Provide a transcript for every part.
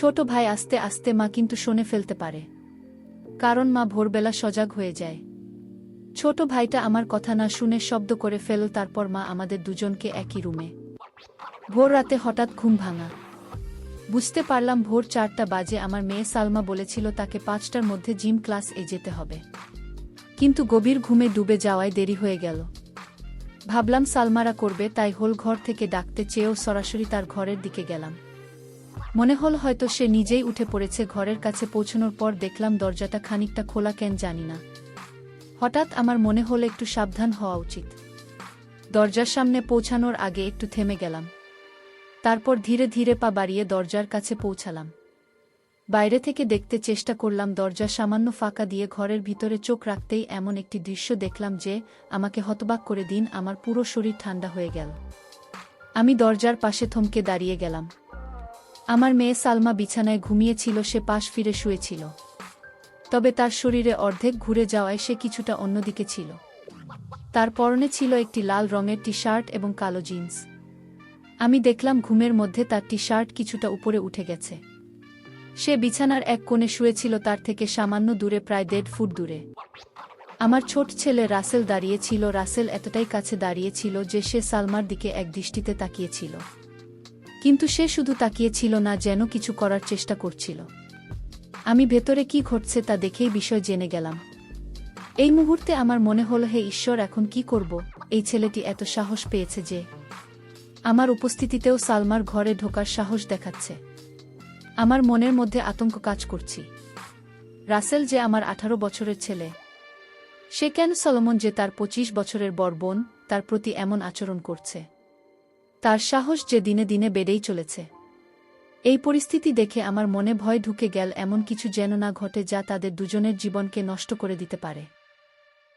ছোট ভাই আস্তে আস্তে মা কিন্তু শুনে ফেলতে পারে, কারণ মা ভোরবেলা সজাগ হয়ে যায়। ছোট ভাইটা আমার কথা না শুনে শব্দ করে ফেল, তারপর মা আমাদের দুজনকে একই রুমে। ভোর রাতে হঠাৎ ঘুম ভাঙা। বুঝতে পারলাম ভোর 4টা বাজে। আমার মেয়ে সালমা বলেছিল তাকে 5টার মধ্যে জিম ক্লাস এ যেতে হবে, কিন্তু গভীর ঘুমে ডুবে যাওয়ায় দেরি হয়ে গেল। ভাবলাম সালমারা করবে, তাই হোল ঘর থেকে ডাকতে চেয়েও সরাসরি তার ঘরের দিকে গেলাম। মনে হল হয়তো সে নিজেই উঠে পড়েছে। ঘরের কাছে পৌঁছানোর পর দেখলাম দরজাটা খানিকটা খোলা, কেন জানি না। হঠাৎ আমার মনে হলো একটু সাবধান হওয়া উচিত। দরজার সামনে পৌঁছানোর আগে একটু থেমে গেলাম, তারপর ধীরে ধীরে পা বাড়িয়ে দরজার কাছে পৌঁছালাম। বাইরে থেকে দেখতে চেষ্টা করলাম। দরজা সামান্য ফাঁকা দিয়ে ঘরের ভিতরে চোখ রাখতেই এমন একটি দৃশ্য দেখলাম যে আমাকে হতবাক করে দিন। আমার পুরো শরীর ঠান্ডা হয়ে গেল। আমি দরজার পাশে থমকে দাঁড়িয়ে গেলাম। আমার মেয়ে সালমা বিছানায় ঘুমিয়েছিল, সে পাশ ফিরে শুয়েছিল, তবে তার শরীরে অর্ধেক ঘুরে যাওয়ায় সে কিছুটা অন্যদিকে ছিল। তার পরনে ছিল একটি লাল রঙের টি শার্ট এবং কালো জিন্স। আমি দেখলাম ঘুমের মধ্যে তার টি শার্ট কিছুটা উপরে উঠে গেছে। সে বিছানার এক কোণে শুয়েছিল, তার থেকে সামান্য দূরে, প্রায় 1.5 ফুট দূরে। আমার ছোট ছেলে রাসেল দাঁড়িয়ে ছিল। রাসেল এতটাই কাছে দাঁড়িয়েছিল যে সে সালমার দিকে এক দৃষ্টিতে তাকিয়েছিল, কিন্তু সে শুধু তাকিয়েছিল না, যেন কিছু করার চেষ্টা করছিল। আমি ভেতরে কি ঘটছে তা দেখেই বিষয় জেনে গেলাম। এই মুহূর্তে আমার মনে হলো, হে ঈশ্বর, এখন কি করব? এই ছেলেটি এত সাহস পেয়েছে যে আমার উপস্থিতিতেও সালমার ঘরে ঢোকার সাহস দেখাচ্ছে। আমার মনের মধ্যে আতঙ্ক কাজ করছি। রাসেল যে আমার 18 বছরের ছেলে, সে কেন সলোমন যে তার 25 বছরের বড় বোন, তার প্রতি এমন আচরণ করছে? তার সাহস যে দিনে দিনে বেড়েই চলেছে। এই পরিস্থিতি দেখে আমার মনে ভয় ঢুকে গেল, এমন কিছু যেন না ঘটে যা তাদের দুজনের জীবনকে নষ্ট করে দিতে পারে।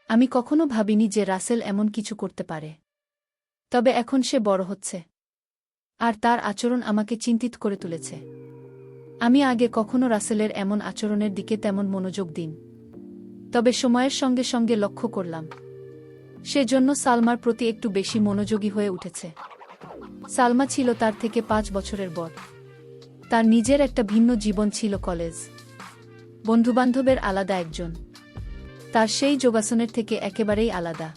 আমি কখনো ভাবিনি যে রাসেল এমন কিছু করতে পারে, তবে এখন সে বড় হচ্ছে, আর তার আচরণ আমাকে চিন্তিত করে তুলেছে। আমি আগে কখনো রাসেলের এমন আচরণের দিকে তেমন মনোযোগ দিন, তবে সময়ের সঙ্গে সঙ্গে লক্ষ্য করলাম সেজন্য সালমার প্রতি একটু বেশি মনোযোগী হয়ে উঠেছে। সালমা ছিল তার থেকে 5 বছরের বড়। তার নিজের একটা ভিন্ন জীবন ছিল, কলেজ, বন্ধুবান্ধবের আলাদা একজন। তার সেই যোগাসনের থেকে একেবারেই আলাদা।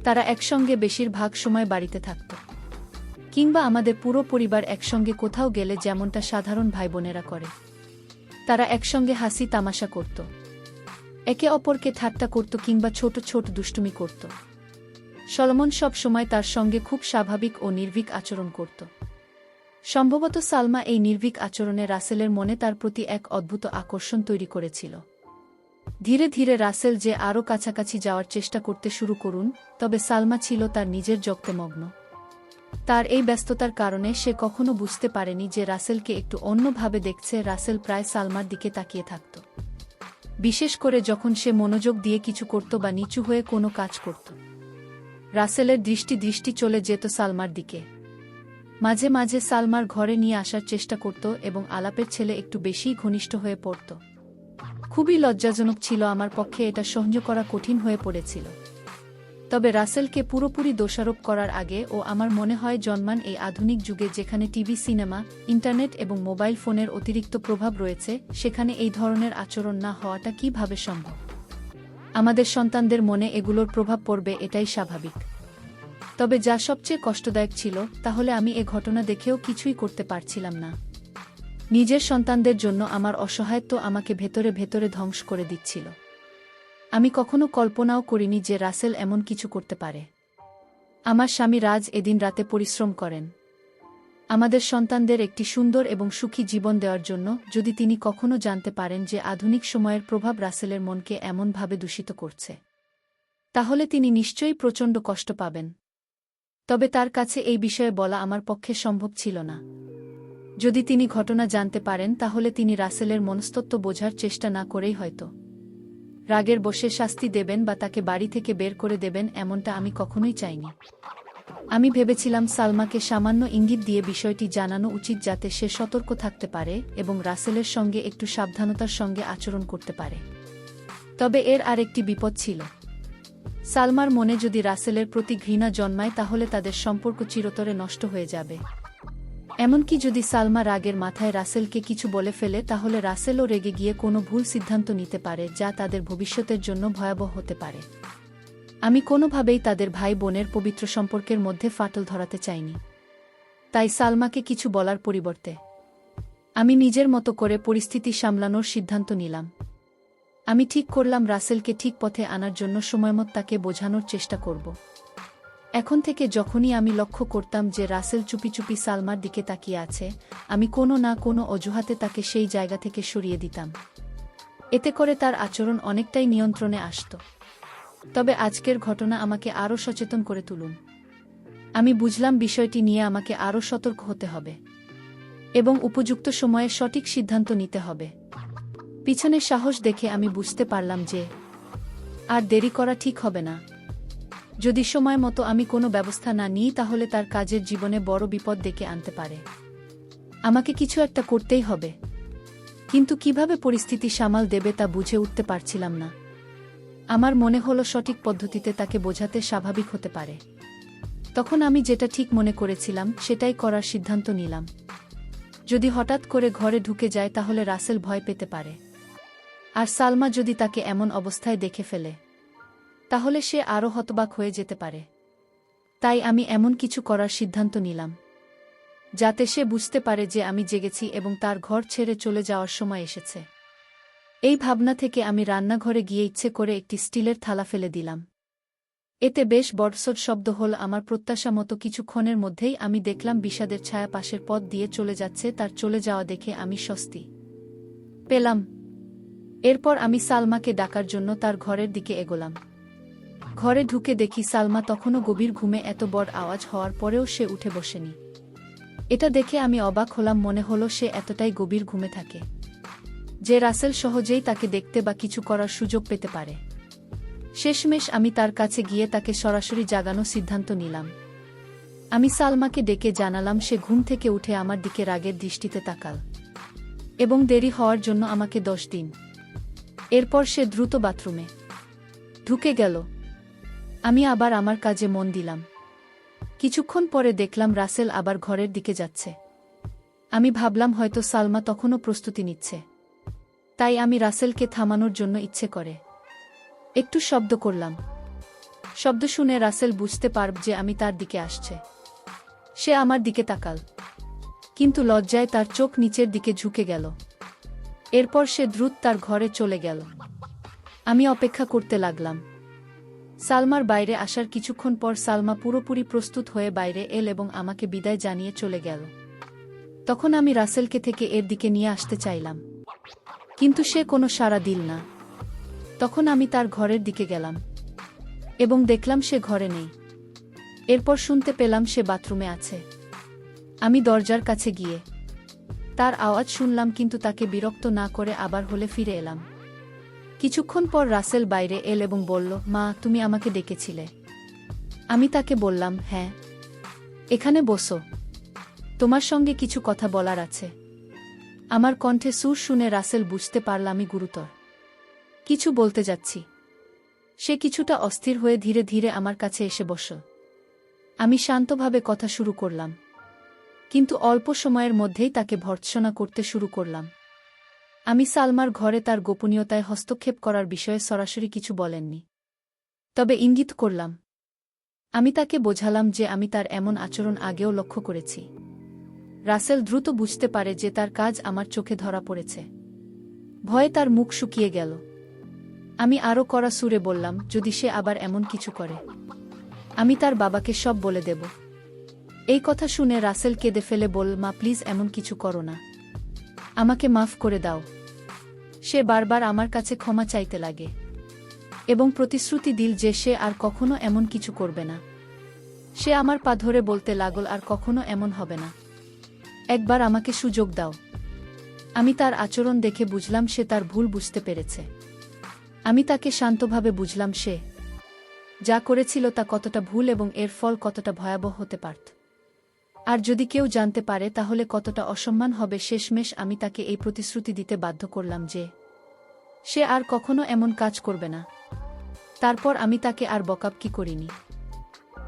তারা একসঙ্গে বেশিরভাগ সময় বাড়িতে থাকত, কিংবা আমাদের পুরো পরিবার একসঙ্গে কোথাও গেলে যেমনটা সাধারণ ভাইবোনেরা করে, তারা একসঙ্গে হাসি তামাশা করত, একে অপরকে ঠাট্টা করত, কিংবা ছোট ছোট দুষ্টুমি করত। সলোমন সব সময় তার সঙ্গে খুব স্বাভাবিক ও নির্ভীক আচরণ করত। সম্ভবত সালমা এই নির্ভীক আচরণে রাসেলের মনে তার প্রতি এক অদ্ভুত আকর্ষণ তৈরি করেছিল। ধীরে ধীরে রাসেল যে আরও কাছাকাছি যাওয়ার চেষ্টা করতে শুরু করুন, তবে সালমা ছিল তার নিজের জগতে মগ্ন। তার এই ব্যস্ততার কারণে সে কখনো বুঝতে পারেনি যে রাসেলকে একটু অন্যভাবে দেখছে। রাসেল প্রায় সালমার দিকে তাকিয়ে থাকত, বিশেষ করে যখন সে মনোযোগ দিয়ে কিছু করত বা নিচু হয়ে কোনো কাজ করত। রাসেলের দৃষ্টি চলে যেত সালমার দিকে। মাঝে মাঝে সালমার ঘরে নিয়ে আসার চেষ্টা করত এবং আলাপের ছেলে একটু বেশিই ঘনিষ্ঠ হয়ে পড়ত। খুবই লজ্জাজনক ছিল, আমার পক্ষে এটা সহ্য করা কঠিন হয়ে পড়েছিল। তবে রাসেলকে পুরোপুরি দোষারোপ করার আগে ও আমার মনে হয় জন্মান এই আধুনিক যুগে, যেখানে টিভি, সিনেমা, ইন্টারনেট এবং মোবাইল ফোনের অতিরিক্ত প্রভাব রয়েছে, সেখানে এই ধরনের আচরণ না হওয়াটা কিভাবে সম্ভব? আমাদের সন্তানদের মনে এগুলোর প্রভাব পড়বে, এটাই স্বাভাবিক। তবে যা সবচেয়ে কষ্টদায়ক ছিল, তাহলে আমি এ ঘটনা দেখেও কিছুই করতে পারছিলাম না। নিজের সন্তানদের জন্য আমার অসহায়ত্ব আমাকে ভেতরে ভেতরে ধ্বংস করে দিচ্ছিল। আমি কখনো কল্পনাও করিনি যে রাসেল এমন কিছু করতে পারে। আমার স্বামী রাজ এদিন রাতে পরিশ্রম করেন আমাদের সন্তানদের একটি সুন্দর এবং সুখী জীবন দেওয়ার জন্য। যদি তিনি কখনো জানতে পারেন যে আধুনিক সময়ের প্রভাব রাসেলের মনকে এমনভাবে দূষিত করছে, তাহলে তিনি নিশ্চয়ই প্রচণ্ড কষ্ট পাবেন। তবে তার কাছে এই বিষয়ে বলা আমার পক্ষে সম্ভব ছিল না। যদি তিনি ঘটনা জানতে পারেন, তাহলে তিনি রাসেলের মনস্তত্ত্ব বোঝার চেষ্টা না করেই হয়তো রাগের বশে শাস্তি দেবেন বা তাকে বাড়ি থেকে বের করে দেবেন, এমনটা আমি কখনোই চাইনি। আমি ভেবেছিলাম সালমাকে সামান্য ইঙ্গিত দিয়ে বিষয়টি জানানো উচিত, যাতে সে সতর্ক থাকতে পারে এবং রাসেলের সঙ্গে একটু সাবধানতার সঙ্গে আচরণ করতে পারে। তবে এর আরেকটি বিপদ ছিল। সালমার মনে যদি রাসেলের প্রতি ঘৃণা জন্মায়, তাহলে তাদের সম্পর্ক চিরতরে নষ্ট হয়ে যাবে। এমনকি যদি সালমা রাগের মাথায় রাসেলকে কিছু বলে ফেলে তাহলে রাসেলও রেগে গিয়ে কোনো ভুল সিদ্ধান্ত নিতে পারে যা তাদের ভবিষ্যতের জন্য ভয়াবহ হতে পারে। আমি কোনোভাবেই তাদের ভাই বোনের পবিত্র সম্পর্কের মধ্যে ফাটল ধরাতে চাইনি। তাই সালমাকে কিছু বলার পরিবর্তে আমি নিজের মতো করে পরিস্থিতি সামলানোর সিদ্ধান্ত নিলাম। আমি ঠিক করলাম রাসেলকে ঠিক পথে আনার জন্য সময়মত তাকে বোঝানোর চেষ্টা করব। এখন থেকে যখনই আমি লক্ষ্য করতাম যে রাসেল চুপি চুপি সালমার দিকে তাকিয়ে আছে, আমি কোনো না কোনো অজুহাতে তাকে সেই জায়গা থেকে সরিয়ে দিতাম। এতে করে তার আচরণ অনেকটাই নিয়ন্ত্রণে আসত। তবে আজকের ঘটনা আমাকে আরও সচেতন করে তুলুন। আমি বুঝলাম বিষয়টি নিয়ে আমাকে আরও সতর্ক হতে হবে এবং উপযুক্ত সময়ে সঠিক সিদ্ধান্ত নিতে হবে। পিছনে সাহস দেখে আমি বুঝতে পারলাম যে আর দেরি করা ঠিক হবে না। যদি সময় মতো আমি কোনো ব্যবস্থা না নিই তাহলে তার কাজের জীবনে বড় বিপদ ডেকে আনতে পারে। আমাকে কিছু একটা করতেই হবে, কিন্তু কিভাবে পরিস্থিতি সামাল দেবে তা বুঝে উঠতে পারছিলাম না। আমার মনে হলো সঠিক পদ্ধতিতে তাকে বোঝাতে স্বাভাবিক হতে পারে। তখন আমি যেটা ঠিক মনে করেছিলাম সেটাই করার সিদ্ধান্ত নিলাম। যদি হঠাৎ করে ঘরে ঢুকে যায় তাহলে রাসেল ভয় পেতে পারে, আর সালমা যদি তাকে এমন অবস্থায় দেখে ফেলে তাহলে সে আরও হতবাক হয়ে যেতে পারে। তাই আমি এমন কিছু করার সিদ্ধান্ত নিলাম যাতে সে বুঝতে পারে যে আমি জেগেছি এবং তার ঘর ছেড়ে চলে যাওয়ার সময় এসেছে। এই ভাবনা থেকে আমি রান্নাঘরে গিয়ে ইচ্ছে করে একটি স্টিলের থালা ফেলে দিলাম। এতে বেশ বড়সড় শব্দ হল। আমার প্রত্যাশা মতো কিছুক্ষণের মধ্যেই আমি দেখলাম বিষাদের ছায়া পাশের পথ দিয়ে চলে যাচ্ছে। তার চলে যাওয়া দেখে আমি স্বস্তি পেলাম। এরপর আমি সালমাকে ডাকার জন্য তার ঘরের দিকে এগোলাম। ঘরে ঢুকে দেখি সালমা তখনও গভীর ঘুমে। এত বড় আওয়াজ হওয়ার পরেও সে উঠে বসেনি। এটা দেখে আমি অবাক হলাম। মনে হলো সে এতটাই গভীর ঘুমে থাকে যে রাসেল সহজেই তাকে দেখতে বা কিছু করার সুযোগ পেতে পারে। শেষমেশ আমি তার কাছে গিয়ে তাকে সরাসরি জাগানোর সিদ্ধান্ত নিলাম। আমি সালমাকে ডেকে জানালাম। সে ঘুম থেকে উঠে আমার দিকে রাগের দৃষ্টিতে তাকাল এবং দেরি হওয়ার জন্য আমাকে দোষ দিন। এরপর সে দ্রুত বাথরুমে ঢুকে গেল। আমি আবার আমার কাজে মন দিলাম। কিছুক্ষণ পরে দেখলাম রাসেল আবার ঘরের দিকে যাচ্ছে। আমি ভাবলাম হয়তো সালমা তখনও প্রস্তুতি নিচ্ছে। তাই আমি রাসেলকে থামানোর জন্য ইচ্ছে করে একটু শব্দ করলাম। শব্দ শুনে রাসেল বুঝতে পারব যে আমি তার দিকে আসছে। সে আমার দিকে তাকাল, কিন্তু লজ্জায় তার চোখ নিচের দিকে ঝুঁকে গেল। এরপর সে দ্রুত তার ঘরে চলে গেল। আমি অপেক্ষা করতে লাগলাম। সালমার বাইরে আসার কিছুক্ষণ পর সালমা পুরোপুরি প্রস্তুত হয়ে বাইরে এল এবং আমাকে বিদায় জানিয়ে চলে গেল। তখন আমি রাসেলকে থেকে এর দিকে নিয়ে আসতে চাইলাম, কিন্তু সে কোনো সাড়া দিল না। তখন আমি তার ঘরের দিকে গেলাম এবং দেখলাম সে ঘরে নেই। এরপর শুনতে পেলাম সে বাথরুমে আছে। আমি দরজার কাছে গিয়ে তার আওয়াজ শুনলাম, কিন্তু তাকে বিরক্ত না করে আবার হলে ফিরে এলাম। কিছুক্ষণ পর রাসেল বাইরে এল এবং বলল, মা, তুমি আমাকে ডেকেছিলে? আমি তাকে বললাম, হ্যাঁ, এখানে বসো, তোমার সঙ্গে কিছু কথা বলার আছে। আমার কণ্ঠে সুর শুনে রাসেল বুঝতে পারল আমি গুরুতর কিছু বলতে যাচ্ছি। সে কিছুটা অস্থির হয়ে ধীরে ধীরে আমার কাছে এসে বসল। আমি শান্তভাবে কথা শুরু করলাম, কিন্তু অল্প সময়ের মধ্যেই তাকে ভর্ৎসনা করতে শুরু করলাম। আমি সালমার ঘরে তার গোপনীয়তায় হস্তক্ষেপ করার বিষয়ে সরাসরি কিছু বলেননি, তবে ইঙ্গিত করলাম। আমি তাকে বোঝালাম যে আমি তার এমন আচরণ আগেও লক্ষ্য করেছি। রাসেল দ্রুত বুঝতে পারে যে তার কাজ আমার চোখে ধরা পড়েছে। ভয়ে তার মুখ শুকিয়ে গেল। আমি আরও কড়া সুরে বললাম, যদি সে আবার এমন কিছু করে, আমি তার বাবাকে সব বলে দেব। এই কথা শুনে রাসেল কেঁদে ফেলে বলল, মা, প্লিজ এমন কিছু করো না, আমাকে মাফ করে দাও। সে বারবার আমার কাছে ক্ষমা চাইতে লাগে এবং প্রতিশ্রুতি দিল যে সে আর কখনো এমন কিছু করবে না। সে আমার পা ধরে বলতে লাগল, আর কখনো এমন হবে না, একবার আমাকে সুযোগ দাও। আমি তার আচরণ দেখে বুঝলাম সে তার ভুল বুঝতে পেরেছে। আমি তাকে শান্তভাবে বুঝলাম সে যা করেছিল তা কতটা ভুল এবং এর ফল কতটা ভয়াবহ হতে পারত। আর যদি কেউ জানতে পারে তাহলে কতটা অসম্মান হবে। শেষমেশ আমি তাকে এই প্রতিশ্রুতি দিতে বাধ্য করলাম যে সে আর কখনো এমন কাজ করবে না। তারপর আমি তাকে আর বকাবকি করিনি।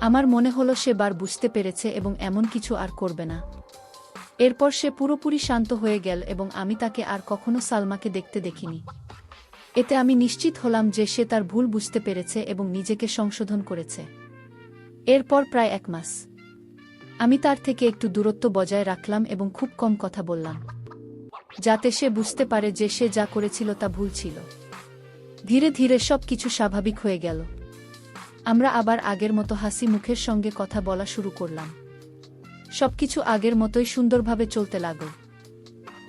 আমার মনে হলো সে বার বুঝতে পেরেছে এবং এমন কিছু আর করবে না। এরপর সে পুরোপুরি শান্ত হয়ে গেল এবং আমি তাকে আর কখনো সালমাকে দেখতে দেখিনি। এতে আমি নিশ্চিত হলাম যে সে তার ভুল বুঝতে পেরেছে এবং নিজেকে সংশোধন করেছে। এরপর প্রায় 1 মাস আমি তার থেকে একটু দূরত্ব বজায় রাখলাম এবং খুব কম কথা বললাম, যাতে সে বুঝতে পারে যে সে যা করেছিল তা ভুল ছিল। ধীরে ধীরে সব কিছু স্বাভাবিক হয়ে গেল। আমরা আবার আগের মতো হাসি মুখের সঙ্গে কথা বলা শুরু করলাম। সবকিছু আগের মতোই সুন্দরভাবে চলতে লাগল।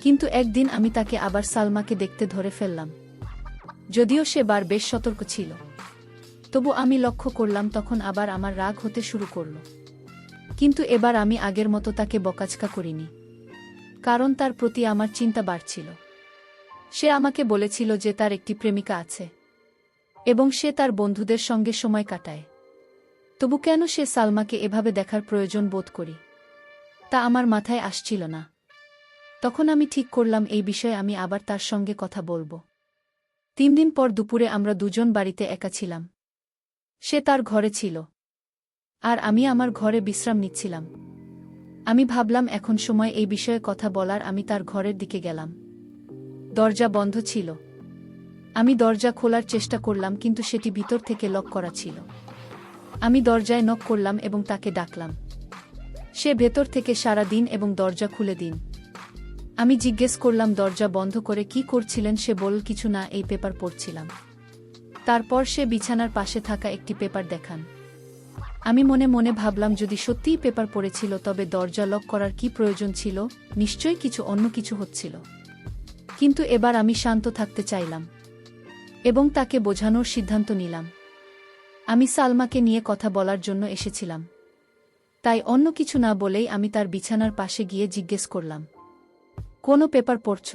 কিন্তু একদিন আমি তাকে আবার সালমাকে দেখতে ধরে ফেললাম। যদিও সে বেশ সতর্ক ছিল, তবু আমি লক্ষ্য করলাম তখন আবার আমার রাগ হতে শুরু করল। কিন্তু এবার আমি আগের মতো তাকে বকাঝকা করিনি, কারণ তার প্রতি আমার চিন্তা বাড়ছিল। সে আমাকে বলেছিল যে তার একটি প্রেমিকা আছে এবং সে তার বন্ধুদের সঙ্গে সময় কাটায়। তবু কেন সে সালমাকে এভাবে দেখার প্রয়োজন বোধ করি, তা আমার মাথায় আসছিল না। তখন আমি ঠিক করলাম এই বিষয়ে আমি আবার তার সঙ্গে কথা বলবো। 3 দিন পর দুপুরে আমরা দুজন বাড়িতে একা ছিলাম। সে তার ঘরে ছিল আর আমি আমার ঘরে বিশ্রাম নিচ্ছিলাম। আমি ভাবলাম এখন সময় এই বিষয়ে কথা বলার। আমি তার ঘরের দিকে গেলাম। দরজা বন্ধ ছিল। আমি দরজা খোলার চেষ্টা করলাম, কিন্তু সেটি ভিতর থেকে লক করা ছিল। আমি দরজায় নক করলাম এবং তাকে ডাকলাম। সে ভেতর থেকে সাড়া দিন এবং দরজা খুলে দিন। আমি জিজ্ঞেস করলাম দরজা বন্ধ করে কি করছিলেন। সে বলল কিছু না, এই পেপার পড়ছিলাম। তারপর সে বিছানার পাশে থাকা একটি পেপার দেখান। আমি মনে মনে ভাবলাম যদি সত্যিই পেপার পড়েছিল তবে দরজা লক করার কি প্রয়োজন ছিল? নিশ্চয়ই অন্য কিছু হচ্ছিল। কিন্তু এবার আমি শান্ত থাকতে চাইলাম এবং তাকে বোঝানোর সিদ্ধান্ত নিলাম। আমি সালমাকে নিয়ে কথা বলার জন্য এসেছিলাম, তাই অন্য কিছু না বলেই আমি তার বিছানার পাশে গিয়ে জিজ্ঞেস করলাম, কোনো পেপার পড়ছ?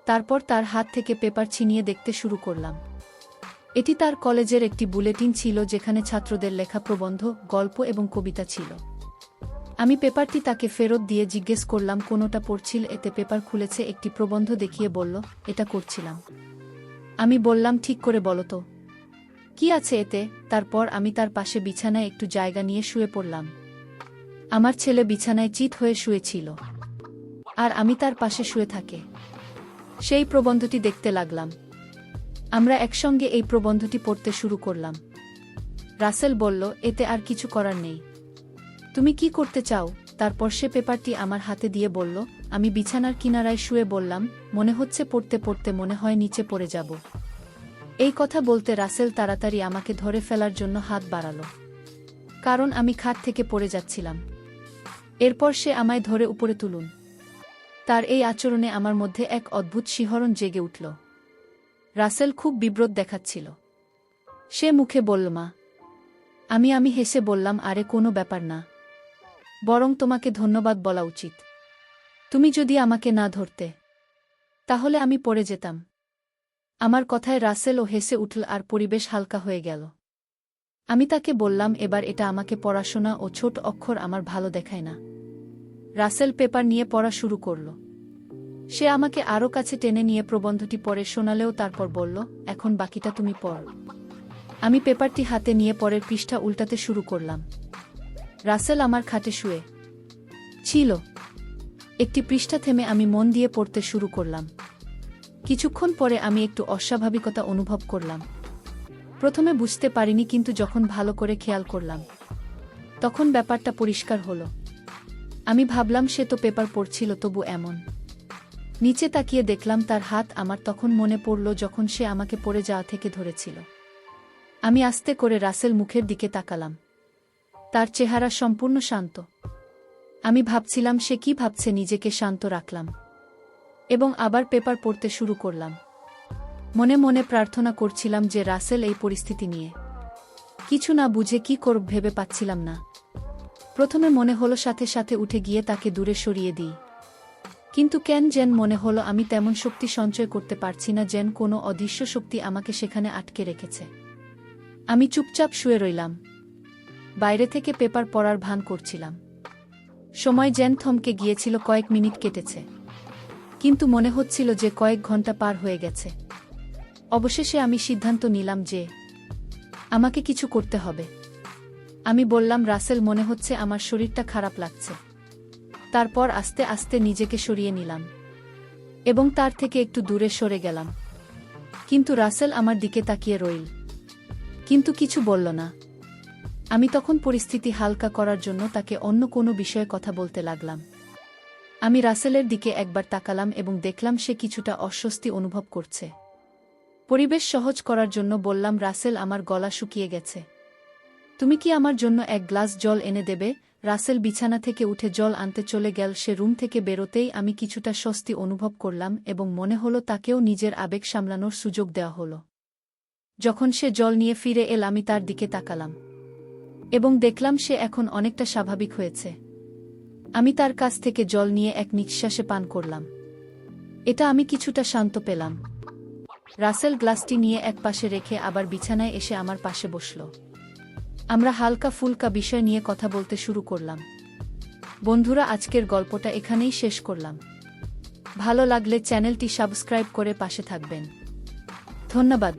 তারপর তার হাত থেকে পেপার ছিনিয়ে দেখতে শুরু করলাম। এটি তার কলেজের একটি বুলেটিন ছিল, যেখানে ছাত্রদের লেখা প্রবন্ধ, গল্প এবং কবিতা ছিল। আমি পেপারটি তাকে ফেরত দিয়ে জিজ্ঞেস করলাম কোনোটা পড়ছিল। এতে পেপার খুলেছে, একটি প্রবন্ধ দেখিয়ে বলল, এটা করছিলাম। আমি বললাম, ঠিক করে বলো তো, কি আছে এতে? তারপর আমি তার পাশে বিছানায় একটু জায়গা নিয়ে শুয়ে পড়লাম। আমার ছেলে বিছানায় চিৎ হয়ে শুয়েছিল আর আমি তার পাশে শুয়ে থাকে সেই প্রবন্ধটি দেখতে লাগলাম। আমরা একসঙ্গে এই প্রবন্ধটি পড়তে শুরু করলাম। রাসেল বলল, এতে আর কিছু করার নেই, তুমি কি করতে চাও? তারপর সে পেপারটি আমার হাতে দিয়ে বলল, আমি বিছানার কিনারায় শুয়ে বললাম, মনে হচ্ছে পড়তে পড়তে মনে হয় নিচে পড়ে যাব। এই কথা বলতে রাসেল তাড়াতাড়ি আমাকে ধরে ফেলার জন্য হাত বাড়ালো, কারণ আমি খাট থেকে পড়ে যাচ্ছিলাম। এরপর সে আমায় ধরে উপরে তুলুন। তার এই আচরণে আমার মধ্যে এক অদ্ভুত শিহরণ জেগে উঠল। রাসেল খুব বিব্রত দেখাচ্ছিল। সে মুখে বলল, মা। আমি হেসে বললাম, আরে কোনো ব্যাপার না, বরং তোমাকে ধন্যবাদ বলা উচিত। তুমি যদি আমাকে না ধরতে, তাহলে আমি পড়ে যেতাম। আমার কথায় রাসেলও হেসে উঠল আর পরিবেশ হালকা হয়ে গেল। আমি তাকে বললাম, এবার এটা আমাকে পড়াশোনা ও ছোট অক্ষর আমার ভালো দেখায় না। রাসেল পেপার নিয়ে পড়া শুরু করল। সে আমাকে আরও কাছে টেনে নিয়ে প্রবন্ধটি পড়ে শোনালেও তারপর বলল, এখন বাকিটা তুমি পড়। আমি পেপারটি হাতে নিয়ে পরের পৃষ্ঠা উল্টাতে শুরু করলাম। রাসেল আমার খাটে শুয়ে ছিল। একটি পৃষ্ঠা থেমে আমি মন দিয়ে পড়তে শুরু করলাম। কিছুক্ষণ পরে আমি একটু অস্বাভাবিকতা অনুভব করলাম। প্রথমে বুঝতে পারিনি, কিন্তু যখন ভালো করে খেয়াল করলাম তখন ব্যাপারটা পরিষ্কার হলো। আমি ভাবলাম সে তো পেপার পড়ছিল, তবু এমন। নিচে তাকিয়ে দেখলাম তার হাত। আমার তখন মনে পড়ল যখন সে আমাকে পড়ে যাওয়া থেকে ধরেছিল। আমি আস্তে করে রাসেল মুখের দিকে তাকালাম। তার চেহারা সম্পূর্ণ শান্ত। আমি ভাবছিলাম সে কি ভাবছে। নিজেকে শান্ত রাখলাম এবং আবার পেপার পড়তে শুরু করলাম। মনে মনে প্রার্থনা করছিলাম যে রাসেল এই পরিস্থিতি নিয়ে কিছু না বুঝে কি করব ভেবে পাচ্ছিলাম না। প্রথমে মনে হলো সাথে সাথে উঠে গিয়ে তাকে দূরে সরিয়ে দিই, কিন্তু কেন যেন মনে হলো আমি তেমন শক্তি সঞ্চয় করতে পারছি না, যেন কোনো অদৃশ্য শক্তি আমাকে সেখানে আটকে রেখেছে। আমি চুপচাপ শুয়ে রইলাম। বাইরে থেকে পেপার পড়ার ভান করছিলাম। সময় যেন থমকে গিয়েছিল। কয়েক মিনিট কেটেছে, কিন্তু মনে হচ্ছিল যে কয়েক ঘন্টা পার হয়ে গেছে। অবশেষে আমি সিদ্ধান্ত নিলাম যে আমাকে কিছু করতে হবে। আমি বললাম, রাসেল, মনে হচ্ছে আমার শরীরটা খারাপ লাগছে। তারপর আস্তে আস্তে নিজেকে সরিয়ে নিলাম এবং তার থেকে একটু দূরে সরে গেলাম। কিন্তু রাসেল আমার দিকে তাকিয়ে রইল, কিন্তু কিছু বলল না। আমি তখন পরিস্থিতি হালকা করার জন্য তাকে অন্য কোনো বিষয়ে কথা বলতে লাগলাম। আমি রাসেলের দিকে একবার তাকালাম এবং দেখলাম সে কিছুটা অস্বস্তি অনুভব করছে। পরিবেশ সহজ করার জন্য বললাম, রাসেল, আমার গলা শুকিয়ে গেছে। তুমি কি আমার জন্য এক গ্লাস জল এনে দেবে? রাসেল বিছানা থেকে উঠে জল আনতে চলে গেল। সে রুম থেকে বেরোতেই আমি কিছুটা স্বস্তি অনুভব করলাম এবং মনে হলো তাকেও নিজের আবেগ সামলানোর সুযোগ দেওয়া হলো। যখন সে জল নিয়ে ফিরে এল, আমি তার দিকে তাকালাম এবং দেখলাম সে এখন অনেকটা স্বাভাবিক হয়েছে। আমি তার কাছ থেকে জল নিয়ে এক নিঃশ্বাসে পান করলাম। এটা আমি কিছুটা শান্ত পেলাম। রাসেল গ্লাসটি নিয়ে এক পাশে রেখে আবার বিছানায় এসে আমার পাশে বসল। আমরা হালকা ফুলকা বিষয় নিয়ে কথা বলতে শুরু করলাম। বন্ধুরা, আজকের গল্পটা এখানেই শেষ করলাম। ভালো লাগলে চ্যানেলটি সাবস্ক্রাইব করে পাশে থাকবেন। ধন্যবাদ।